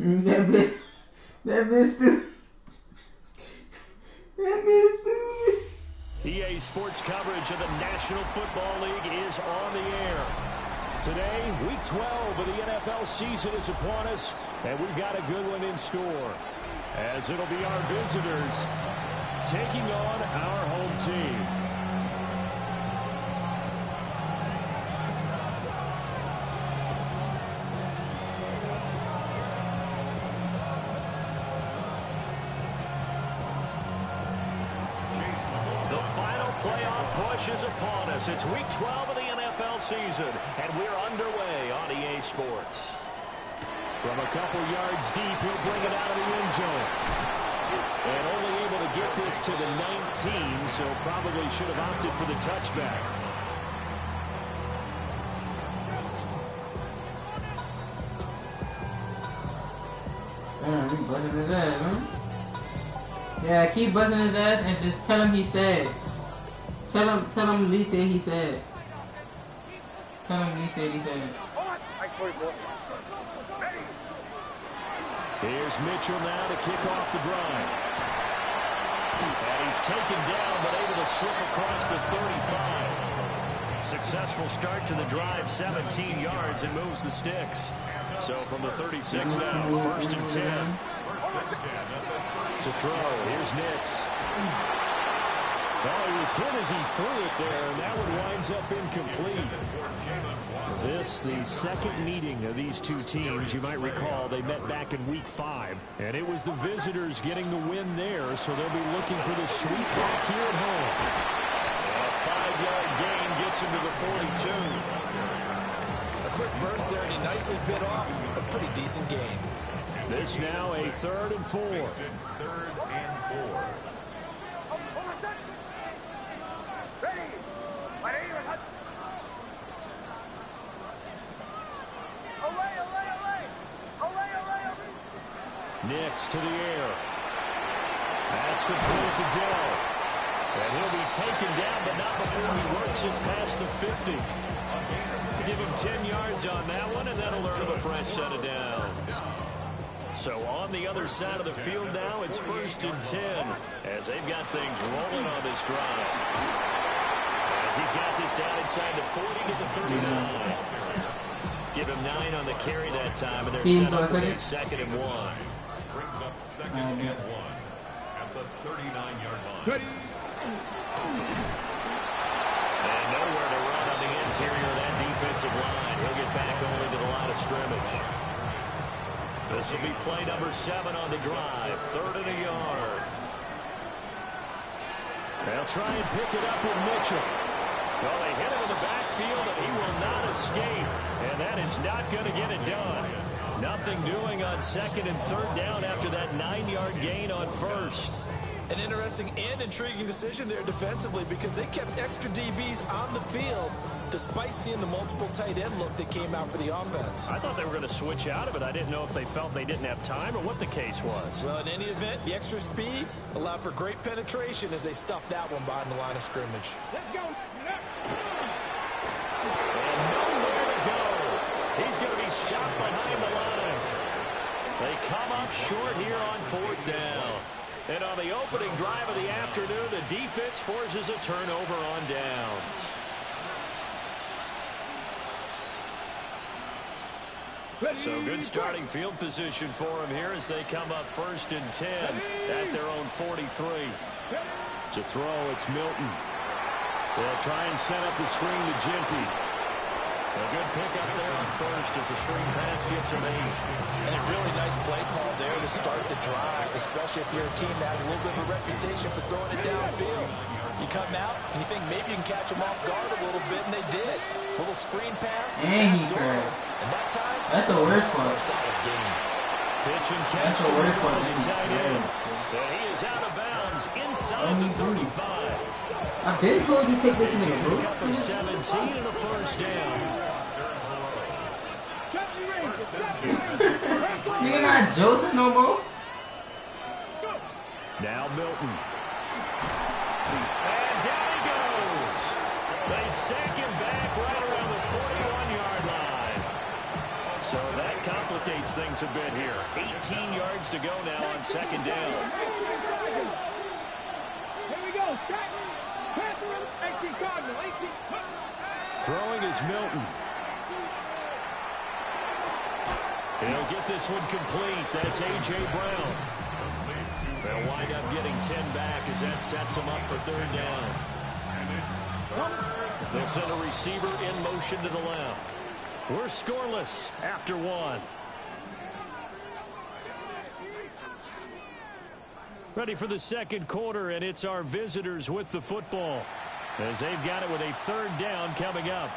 That bitch. That bitch stupid. That bitch stupid. EA Sports coverage of the National Football League is on the air. Today, Week 12 of the NFL season is upon us, and we've got a good one in store, as it'll be our visitors taking on our home team. Is upon us. It's Week 12 of the NFL season, and we're underway on EA Sports. From a couple yards deep, he'll bring it out of the end zone. And only able to get this to the 19, so probably should have opted for the touchback. Damn, he busting his ass, man. Yeah, keep busting his ass and just tell him he said. Tell him Lee said he said. Tell him Lee said he said. Here's Mitchell now to kick off the drive. And he's taken down, but able to slip across the 35. Successful start to the drive, 17 yards, and moves the sticks. So from the 36 now, first and 10. To throw, here's Nix. Oh, he was hit as he threw it there, and that one winds up incomplete. This, the second meeting of these two teams. You might recall they met back in Week 5, and it was the visitors getting the win there, so they'll be looking for the sweep back here at home. And a 5-yard gain gets him to the 42. A quick burst there, and he nicely bit off a pretty decent gain. This now a 3rd and 4. Nix to the air. That's complete to Dell. And he'll be taken down, but not before he works it past the 50. Give him 10 yards on that one, and that'll earn him a fresh set of downs. So on the other side of the field now, it's 1st and 10, as they've got things rolling on this drive. As he's got this down inside the 40 to the 39. Give him 9 on the carry that time, and they're set up for a 2nd and 1. Brings up 2nd and 1 at the 39-yard line. And nowhere to run on the interior of that defensive line. He'll get back only to the line of scrimmage. This will be play number 7 on the drive. 3rd and a yard. They'll try and pick it up with Mitchell. Well, they hit him in the backfield, and he will not escape. And that is not going to get it done. Nothing doing on 2nd and 3rd down after that 9-yard gain on 1st. An interesting and intriguing decision there defensively, because they kept extra DBs on the field despite seeing the multiple tight end look that came out for the offense. I thought they were going to switch out of it. I didn't know if they felt they didn't have time or what the case was. Well, in any event, the extra speed allowed for great penetration as they stuffed that one behind the line of scrimmage. Let's go. And nowhere to go. He's going to be stopped behind the line. They come up short here on 4th down. And on the opening drive of the afternoon, the defense forces a turnover on downs. So good starting field position for them here as they come up 1st and 10 at their own 43. To throw, it's Milton. They'll try and set up the screen to Genty. A good pickup there on 1st as the screen pass gets him 8. And a really nice play call there to start the drive, especially if you're a team that has a little bit of a reputation for throwing it downfield. You come out and you think maybe you can catch them off guard a little bit, and they did. Little screen pass. And he turned. And that time, that's the worst part. Pitch and catch. That's the worst part. And he is out of bounds inside the 35. I've been told you take this in the pick up a 17 and a 1st down. You're not Joseph no more? Now Milton. And down he goes. They sack him back right around the 41-yard line. So that complicates things a bit here. 18 yards to go now on second down. Here we go. Throwing is Milton. He'll get this one complete. That's A.J. Brown. They'll wind up getting 10 back as that sets them up for third down. They'll send a receiver in motion to the left. We're scoreless after one. Ready for the second quarter, and it's our visitors with the football as they've got it with a third down coming up.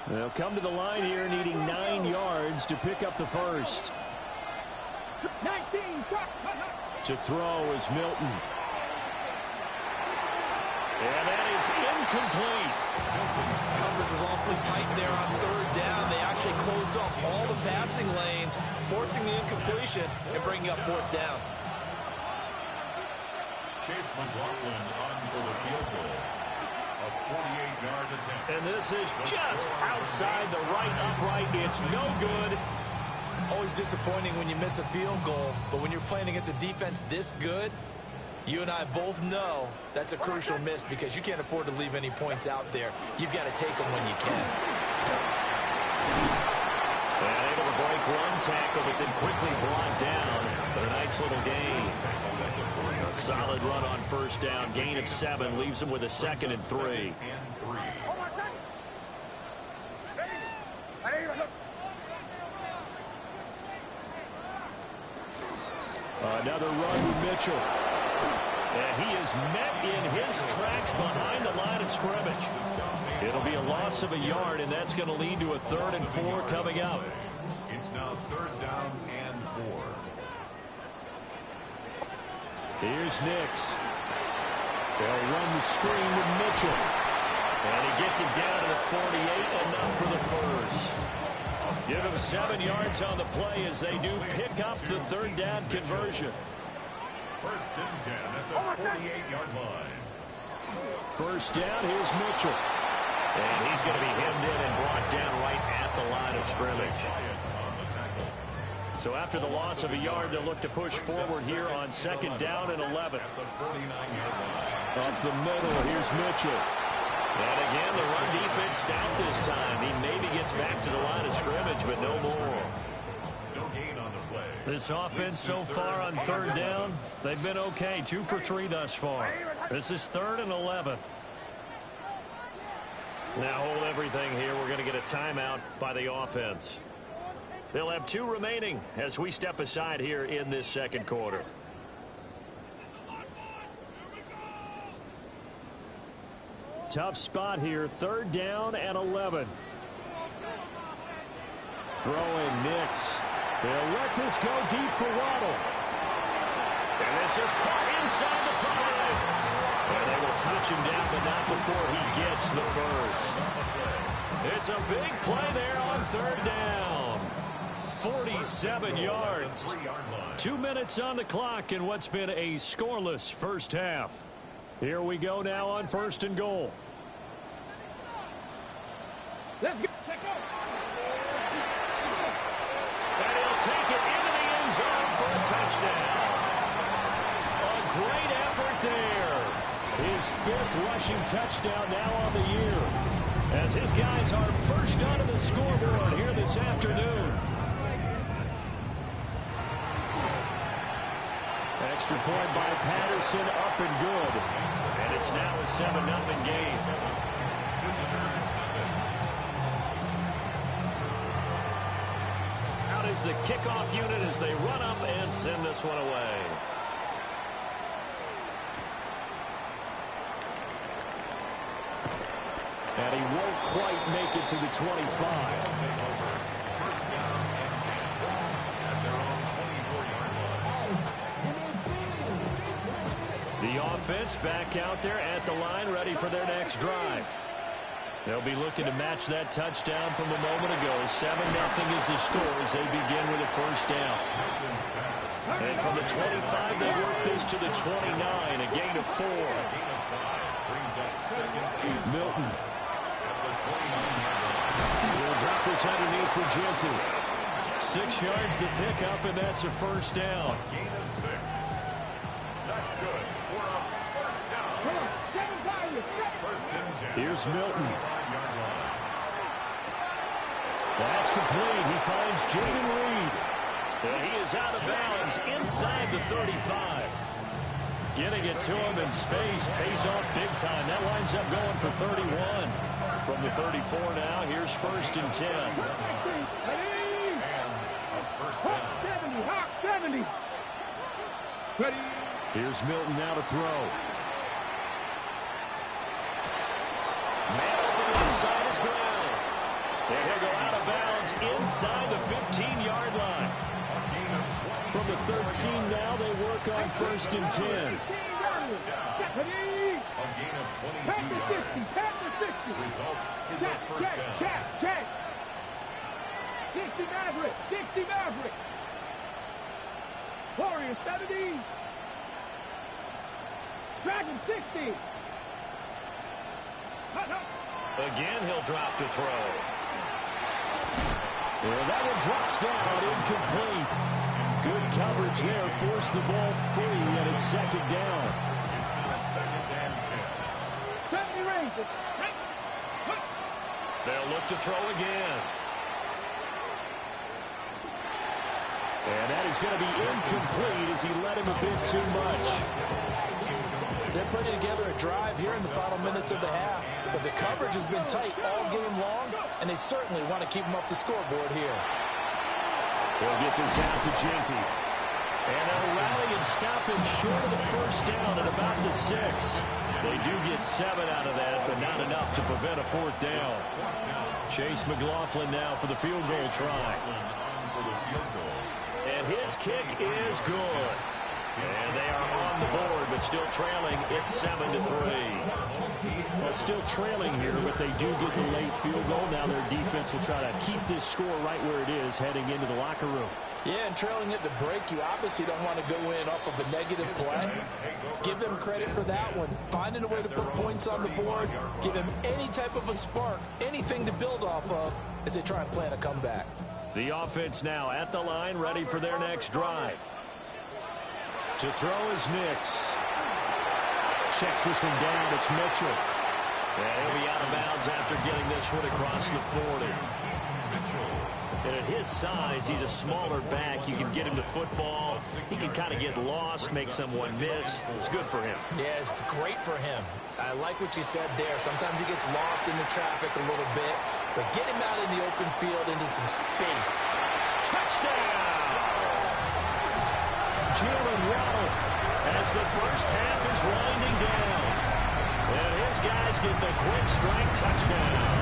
They'll come to the line here needing 9 yards to pick up the first. 19. To throw is Milton. And that is incomplete. Coverage was awfully tight there on third down. They actually closed off all the passing lanes, forcing the incompletion and bringing up fourth down. Chase McLaughlin on for the field goal. A 48-yard attempt. And this is just outside the right upright. It's no good. Always disappointing when you miss a field goal, but when you're playing against a defense this good, you and I both know that's a crucial miss because you can't afford to leave any points out there. You've got to take them when you can. And able to break one tackle, but then quickly brought down for a nice little gain. A solid run on first down. Gain of 7 leaves them with a 2nd and 3. Another run with Mitchell. And he is met in his tracks behind the line of scrimmage. It'll be a loss of a yard, and that's going to lead to a 3rd and 4 coming up. It's now 3rd down and 4. Here's Nix. They'll run the screen with Mitchell. And he gets it down to the 48, enough for the first. Give him 7 yards on the play as they do pick up the 3rd down conversion. 1st and 10 at the 48-yard line. First down, here's Mitchell. And he's going to be hemmed in and brought down right at the line of scrimmage. So after the loss of a yard, they'll look to push forward here on 2nd down and 11. Up the middle, here's Mitchell. And again, the run defense stout this time. He maybe gets back to the line of scrimmage, but no more. No gain on the play. This offense so far on 3rd down, they've been okay. 2 for 3 thus far. This is 3rd and 11. Now hold everything here. We're going to get a timeout by the offense. They'll have 2 remaining as we step aside here in this second quarter. Tough spot here. 3rd down and 11. Throwing Nix. They'll let this go deep for Waddle. And this is caught inside the 5. And they will touch him down, but not before he gets the first. It's a big play there on 3rd down. 47 yards. 2 minutes on the clock in what's been a scoreless first half. Here we go now on 1st and goal. Let's go. And he'll take it into the end zone for a touchdown. A great effort there. His 5th rushing touchdown now on the year. As his guys are first onto the scoreboard here this afternoon. Extra point by Patterson, up and good. And it's now a 7-0 game. Out is the kickoff unit as they run up and send this one away. And he won't quite make it to the 25. The offense back out there at the line, ready for their next drive. They'll be looking to match that touchdown from a moment ago. 7-0 is the score as they begin with a first down. And from the 25, they work this to the 29, a gain of 4. Milton. He'll drop this underneath for Genty. 6 yards the pickup, and that's a first down. Gain of 6. That's good for a first down. First and 10. Here's Milton. That's complete. He finds Jaden Reed. And he is out of bounds inside the 35. Getting it to him in space pays off big time. That winds up going for 31. From the 34 now, here's first and 10. And a first down. 70. Ready. Here's Milton now to throw. Man over the inside is Brown. And he'll go out of bounds inside the 15-yard line. From the 13 now, they work on first and 10. A gain of 22 yards. Result is a first down. Check. 60 Maverick. Warrior 70. Dragon 60. Again, he'll drop to throw. Well, that one drops down, incomplete. Good coverage there, forced the ball free, and it's second down. It's now second and 10. 70 Rangers. They'll look to throw again. And that is going to be incomplete as he let him a bit too much. They're putting together a drive here in the final minutes of the half, but the coverage has been tight all game long, and they certainly want to keep them up the scoreboard here. They'll get this out to Genty. And they'll rally and stop him short of the first down at about the 6. They do get 7 out of that, but not enough to prevent a fourth down. Chase McLaughlin now for the field goal try. And his kick is good. And they are on the board, but still trailing. It's 7-3. Well, still trailing here, but they do get the late field goal. Now their defense will try to keep this score right where it is heading into the locker room. Yeah, and trailing at the break, you obviously don't want to go in off of a negative play. Give them credit for that one. Finding a way to put points on the board, give them any type of a spark, anything to build off of as they try and plan a comeback. The offense now at the line, ready for their next drive. To throw is Nix. Checks this one down. It's Mitchell. And he'll be out of bounds after getting this one across the 40. And at his size, he's a smaller back. You can get him to football. He can kind of get lost, make someone miss. It's good for him. Yeah, it's great for him. I like what you said there. Sometimes he gets lost in the traffic a little bit, but get him out in the open field into some space. Touchdown! Jalen Waddle as the first half is winding down. And his guys get the quick strike touchdown.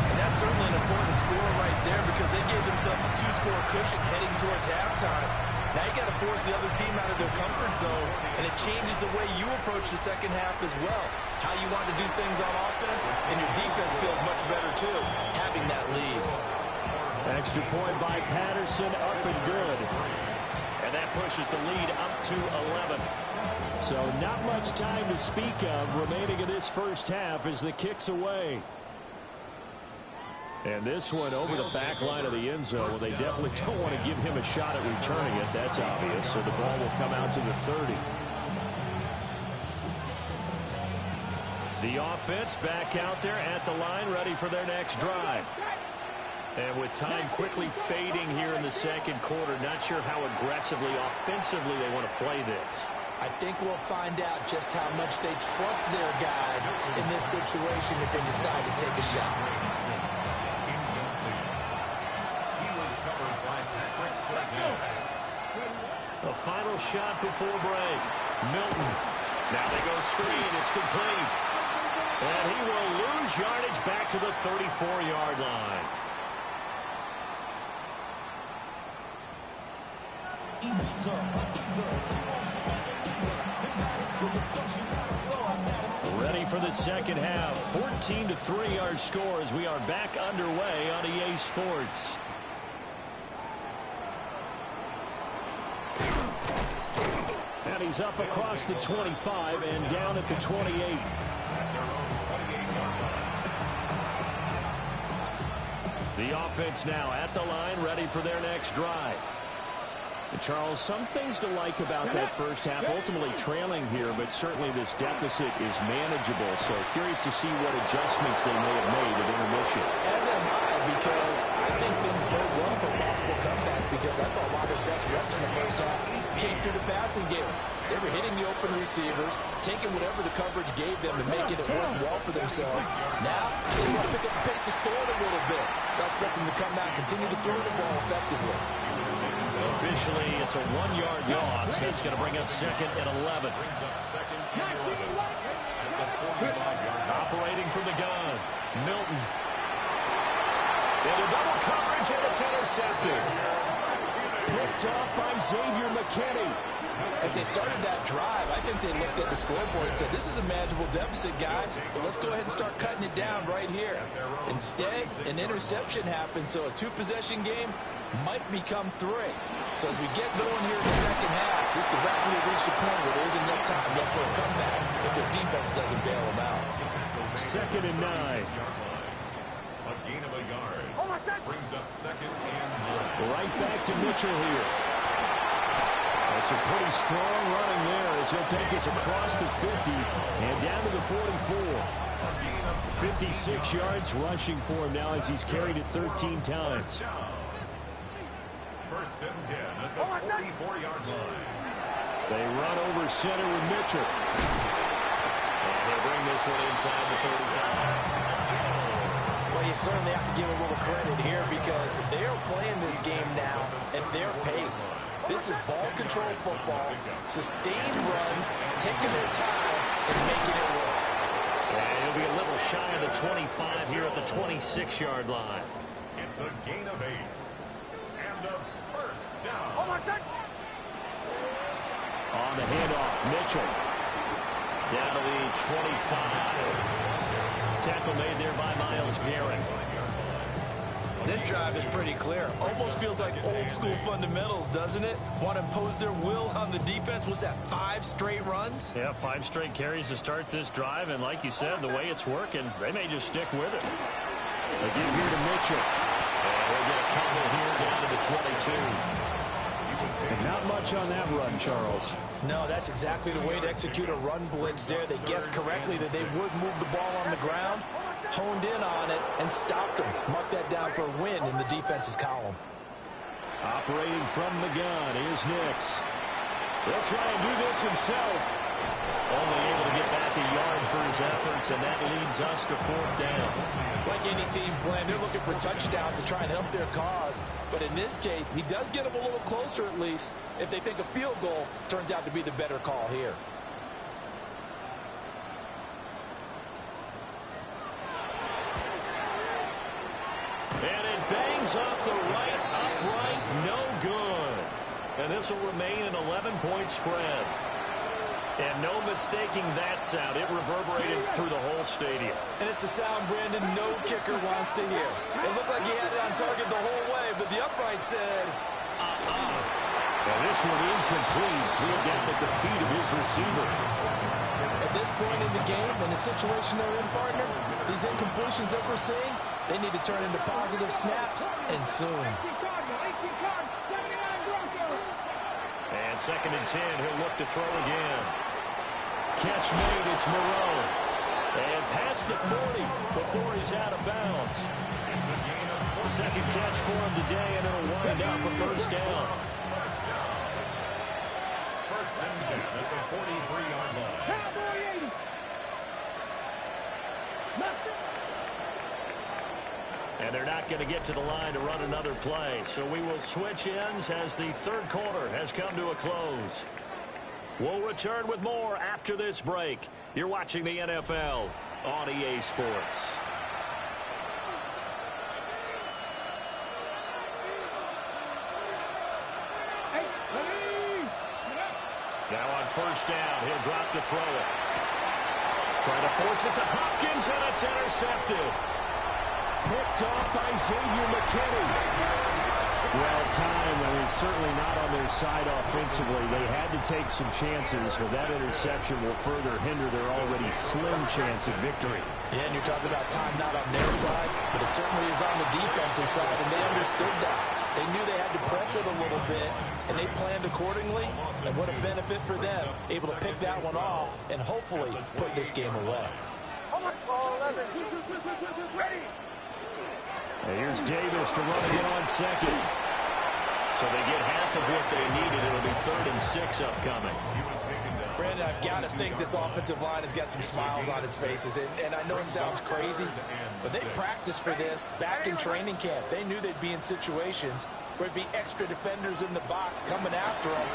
And that's certainly an important score right there because they gave themselves a 2-score cushion heading towards halftime. Now you got to force the other team out of their comfort zone, and it changes the way you approach the second half as well. How you want to do things on offense, and your defense feels much better too, having that lead. Extra point by Patterson, up and good. And that pushes the lead up to 11. So not much time to speak of remaining in this first half as the kick's away. And this one over the back line of the end zone. Well, they definitely don't want to give him a shot at returning it. That's obvious. So the ball will come out to the 30. The offense back out there at the line, ready for their next drive. And with time quickly fading here in the second quarter, not sure how aggressively, offensively they want to play this. I think we'll find out just how much they trust their guys in this situation if they decide to take a shot. A final shot before break. Milton. Now they go screen. It's complete. And he will lose yardage back to the 34-yard line. Ready for the second half. 14-3 our score as we are back underway on EA Sports. He's up across the 25 and down at the 28. The offense now at the line, ready for their next drive. And Charles, some things to like about that first half. Ultimately trailing here, but certainly this deficit is manageable. So curious to see what adjustments they may have made at intermission. As am I, because I think things bode well for possible comeback, because I thought a lot of their best reps in the first half came through the passing game. They were hitting the open receivers, taking whatever the coverage gave them and making it work well for themselves. Now, they want to pick up the pace of scoring a little bit. So I expect them to come out and continue to throw the ball effectively. Officially, it's a 1-yard loss. That's going to bring up second and 11. Operating from the gun, Milton. Into double coverage, and it's intercepted. Picked off by Xavier McKinney. As they started that drive, I think they looked at the scoreboard and said, this is a manageable deficit, guys, but let's go ahead and start cutting it down right here. Instead, an interception happened, so a 2-possession game might become 3. So as we get going here in the second half, this could rapidly reach the point where there isn't enough time left for a comeback if their defense doesn't bail them out. Second and 9. A gain of a yard. Brings up second and 1. Right back to Mitchell here. That's a pretty strong running there as he'll take us across the 50 and down to the 44. 56 yards rushing for him now as he's carried it 13 times. First and 10 at the 44-yard line. They run over center with Mitchell. And they'll bring this one inside the 35. Well, you certainly have to give a little credit here because they're playing this game now at their pace. This is ball control football, sustained runs, taking their time, and making it work. And he'll be a little shy of the 25 here at the 26-yard line. It's a gain of 8. And a first down. On the handoff, Mitchell. Down to the 25. Tackle made there by Myles Garrett. This drive is pretty clear. Almost feels like old school fundamentals, doesn't it? Want to impose their will on the defense. Was that 5 straight runs? Yeah, 5 straight carries to start this drive, and like you said, the way it's working, they may just stick with it. They give here to Mitchell. And we'll get a couple here down to the 22. And not much on that run, Charles. No, that's exactly the way to execute a run blitz there. They guessed correctly that they would move the ball on the ground, honed in on it, and stopped them. Mark that down for a win in the defense's column. Operating from the gun, here's Nix. He'll try and do this himself. Only able to get back a yard for his efforts, and that leads us to 4th down. Like any team plan, they're looking for touchdowns to try and help their cause. But in this case, he does get them a little closer at least if they think a field goal turns out to be the better call here. And it bangs off the right upright, no good. And this will remain an 11-point spread. And no mistaking that sound. It reverberated through the whole stadium. And it's the sound Brandon no kicker wants to hear. It looked like he had it on target the whole way, but the upright said, And this one incomplete. Threw it down at the feet of his receiver. At this point in the game, in the situation they're in, partner, these incompletions that we're seeing, they need to turn into positive snaps, and soon. And second and 10, he'll look to throw again. Catch made, it's Moreau. And past the 40 before he's out of bounds. Second catch for him today, and it'll wind up a first down. First and 10 at the 43-yard line. And they're not going to get to the line to run another play. So we will switch ends as the third quarter has come to a close. We'll return with more after this break. You're watching the NFL on EA Sports. Now on first down, he'll drop to throw it. Trying to force it to Hopkins, and it's intercepted. Picked off by Xavier McKinney. Well, time, I mean, certainly not on their side offensively. They had to take some chances, but that interception will further hinder their already slim chance of victory. Yeah, and you're talking about time not on their side, but it certainly is on the defensive side, and they understood that. They knew they had to press it a little bit, and they planned accordingly, and what a benefit for them, able to pick that one off and hopefully put this game away. And here's Davis to run again on second. So they get half of what they needed. It'll be 3rd and 6 upcoming. Brandon, I've got to think this offensive line has got some smiles on its faces. And I know it sounds crazy, but they practiced for this back in training camp. They knew they'd be in situations where it'd be extra defenders in the box coming after them,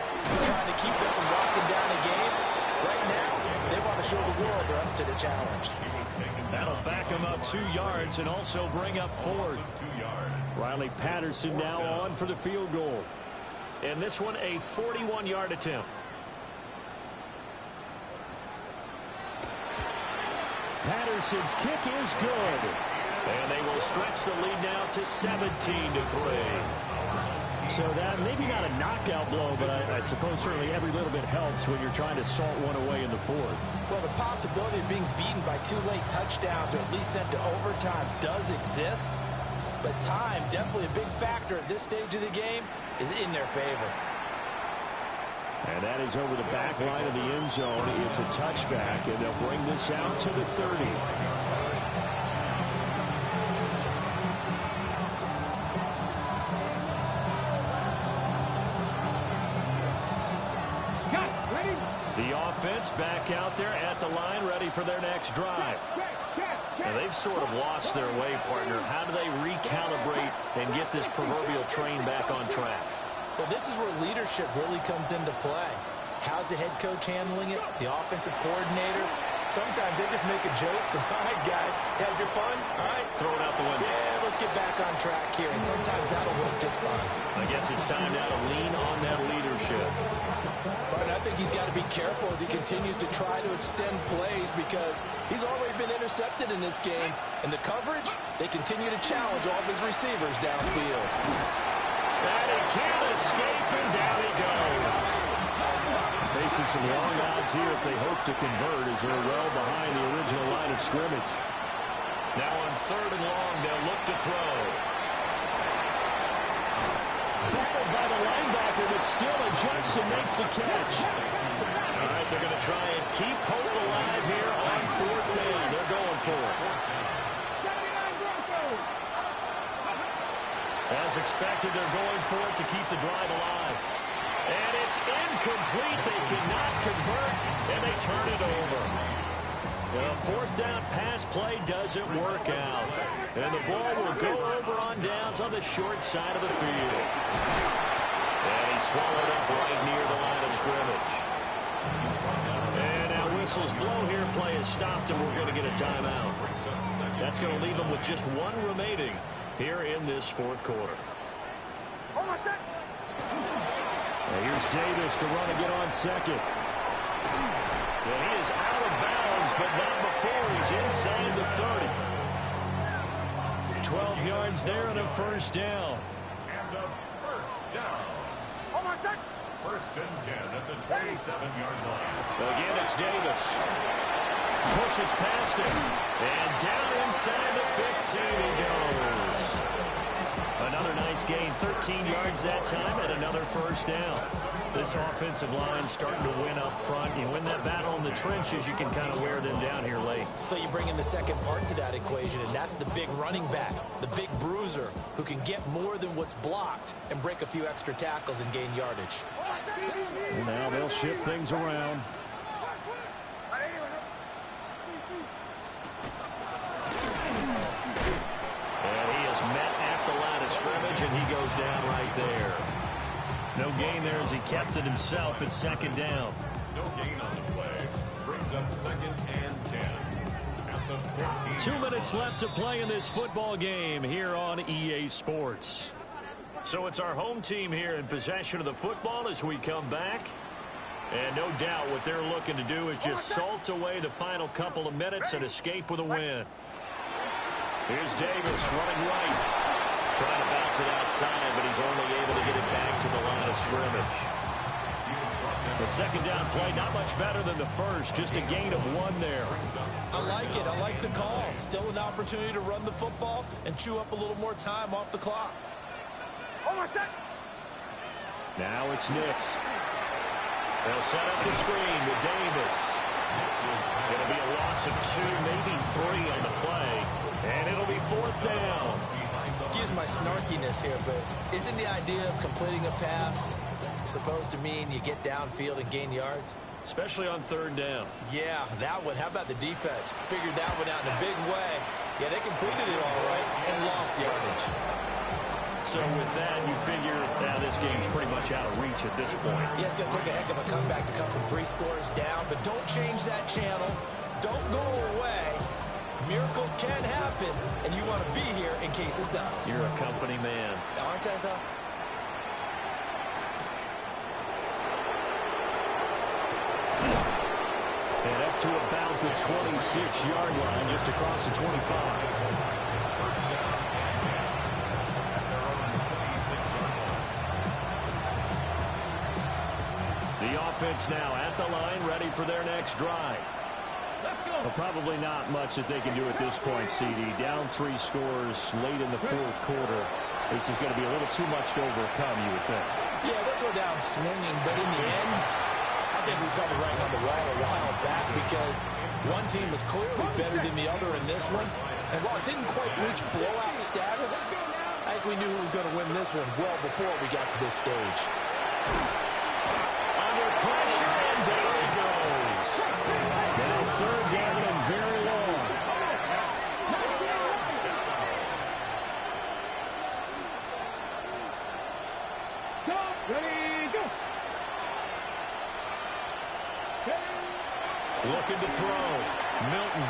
trying to keep them from locking down a game. Right now, they want to show the world they're up to the challenge. That'll back them up 2 yards and also bring up 4th. Riley Patterson now on for the field goal. And this one a 41-yard attempt. Patterson's kick is good. And they will stretch the lead now to 17-3. So that maybe not a knockout blow, but I suppose certainly every little bit helps when you're trying to salt one away in the 4th. Well, the possibility of being beaten by 2 late touchdowns or at least sent to overtime does exist. But time, definitely a big factor at this stage of the game, is in their favor. And that is over the back line of the end zone. It's a touchback, and they'll bring this out to the 30. The offense back out there at the line, ready for their next drive. Now, they've sort of lost their way, partner. How do they recalibrate and get this proverbial train back on track? Well, this is where leadership really comes into play. How's the head coach handling it? The offensive coordinator? Sometimes they just make a joke. All right, guys, had your fun? All right. Throw it out the window. Yeah, let's get back on track here. And sometimes that'll work just fine. I guess it's time now to lean on that leadership. But I think he's got to be careful as he continues to try to extend plays because he's already been intercepted in this game. And the coverage, they continue to challenge all of his receivers downfield. And he can't escape, and down he goes. Facing some long odds here if they hope to convert as they're well behind the original line of scrimmage. Now on 3rd and long, they'll look to throw. Battled by the linebacker, but still adjusts and makes the catch. All right, they're going to try and keep hope alive here on 4th down. They're going for it. As expected, they're going for it to keep the drive alive. And it's incomplete. They cannot convert, and they turn it over. The 4th down pass play doesn't work out. And the ball will go over on downs on the short side of the field. And he's swallowed up right near the line of scrimmage. And now whistles blow here. Play is stopped, and we're going to get a timeout. That's going to leave them with just 1 remaining here in this 4th quarter. Now here's Davis to run again on second. Well, he is out of bounds, but not before he's inside the 30. 12 yards there and a 1st down. And a 1st down. 1st and 10 at the 27-yard line. Again, it's Davis. Pushes past him. And down inside the 15 he goes. Another nice gain, 13 yards that time, and another 1st down. This offensive line starting to win up front. You win that battle in the trenches, you can kind of wear them down here late. So you bring in the second part to that equation, and that's the big running back, the big bruiser, who can get more than what's blocked and break a few extra tackles and gain yardage. And now they'll shift things around. And he is met at the line of scrimmage, and he goes down right there. No gain there as he kept it himself at 2nd down. No gain on the play. Brings up 2nd and 10. At the 14. 2 minutes left to play in this football game here on EA Sports. So it's our home team here in possession of the football as we come back. And no doubt what they're looking to do is just salt away the final couple of minutes and escape with a win. Here's Davis running right. Trying to bounce it outside, but he's only able to get it back to the line of scrimmage. The second down play, not much better than the first. Just a gain of 1 there. I like it. I like the call. Still an opportunity to run the football and chew up a little more time off the clock. Now it's Nix. They'll set up the screen with Davis. It'll be a loss of 2, maybe 3 on the play. And it'll be 4th down. Excuse my snarkiness here, but isn't the idea of completing a pass supposed to mean you get downfield and gain yards? Especially on 3rd down. Yeah, that one. How about the defense? Figured that one out in a big way. Yeah, they completed it all right and lost yardage. So with that, you figure this game's pretty much out of reach at this point. Yeah, it's going to take a heck of a comeback to come from 3 scores down, but don't change that channel. Don't go away. Miracles can happen, and you want to be here in case it does. You're a company man. Aren't I, though? And up to about the 26-yard line, just across the 25. The offense now at the line, ready for their next drive. Well, probably not much that they can do at this point, CD. Down 3 scores late in the 4th quarter. This is going to be a little too much to overcome, you would think. Yeah, they'll go down swinging, but in the end, I think we saw the writing on the wall a while back because one team was clearly better than the other in this one. And while it didn't quite reach blowout status, I think we knew who was going to win this one well before we got to this stage. Under pressure, and down he goes. Now 3rd down and very long. Ready, go. Looking to throw. Milton.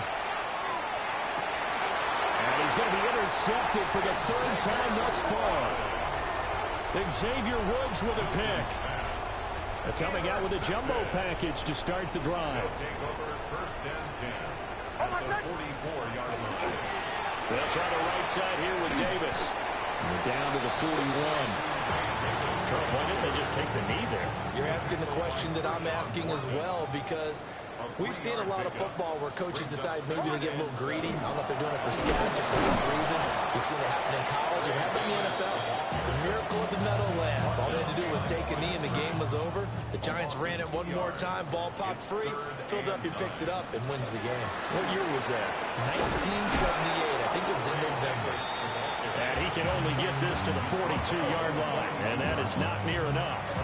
And he's going to be intercepted for the 3rd time thus far. Xavier Woods with a pick. They're coming out with a jumbo package to start the drive. Take over 1st and 10. At the 44-yard line. They'll try the right side here with Davis. And they're down to the 41. Charles, why didn't they just take the knee there? You're asking the question that I'm asking as well because we've seen a lot of football where coaches decide maybe to get a little greedy. I don't know if they're doing it for stats or for some reason. We've seen it happen in college and happen in the NFL. The miracle of the Meadowlands. All they had to do was take a knee and the game was over. The Giants ran it one more time. Ball popped free. Philadelphia picks it up and wins the game. What year was that? 1978. I think it was in November. And he can only get this to the 42-yard line, and that is not near enough.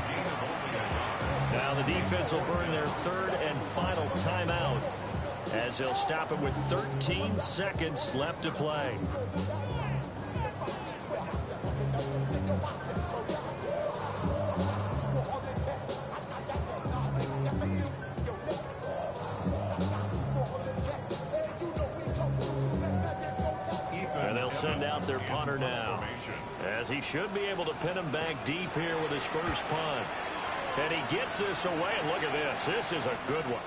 Now the defense will burn their 3rd and final timeout as they'll stop it with 13 seconds left to play. And they'll send out their punter now, as he should be able to pin him back deep here with his first punt. And he gets this away, and look at this. This is a good one.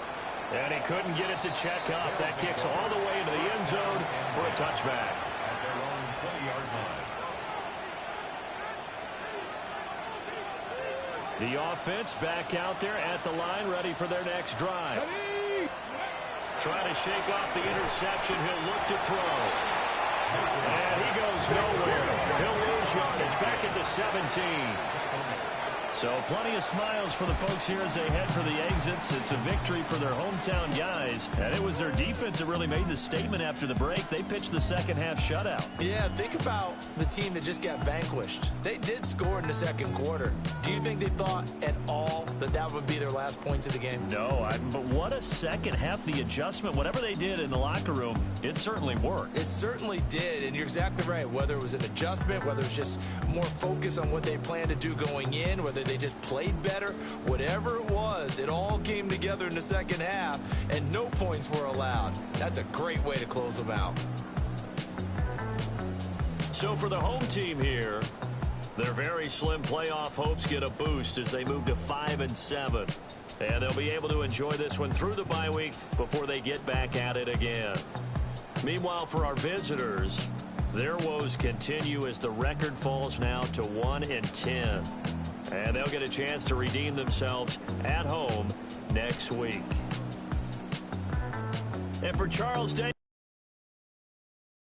And he couldn't get it to check up. That kicks all the way into the end zone for a touchback. At their own 20-yard line. The offense back out there at the line, ready for their next drive. Trying to shake off the interception. He'll look to throw. And he goes nowhere. He'll lose yardage back at the 17. So plenty of smiles for the folks here as they head for the exits. It's a victory for their hometown guys. And it was their defense that really made the statement after the break. They pitched the second half shutout. Yeah, think about the team that just got vanquished. They did score in the 2nd quarter. Do you think they thought at all that that would be their last points of the game? No, but what a second half. The adjustment, whatever they did in the locker room, it certainly worked. It certainly did, and you're exactly right. Whether it was an adjustment, whether it was just more focus on what they planned to do going in, whether they just played better, whatever it was, it all came together in the second half, and no points were allowed. That's a great way to close them out. So for the home team here, their very slim playoff hopes get a boost as they move to 5-7. And they'll be able to enjoy this one through the bye week before they get back at it again. Meanwhile, for our visitors, Their woes continue as the record falls now to 1-10. And they'll get a chance to redeem themselves at home next week. And for Charles Day.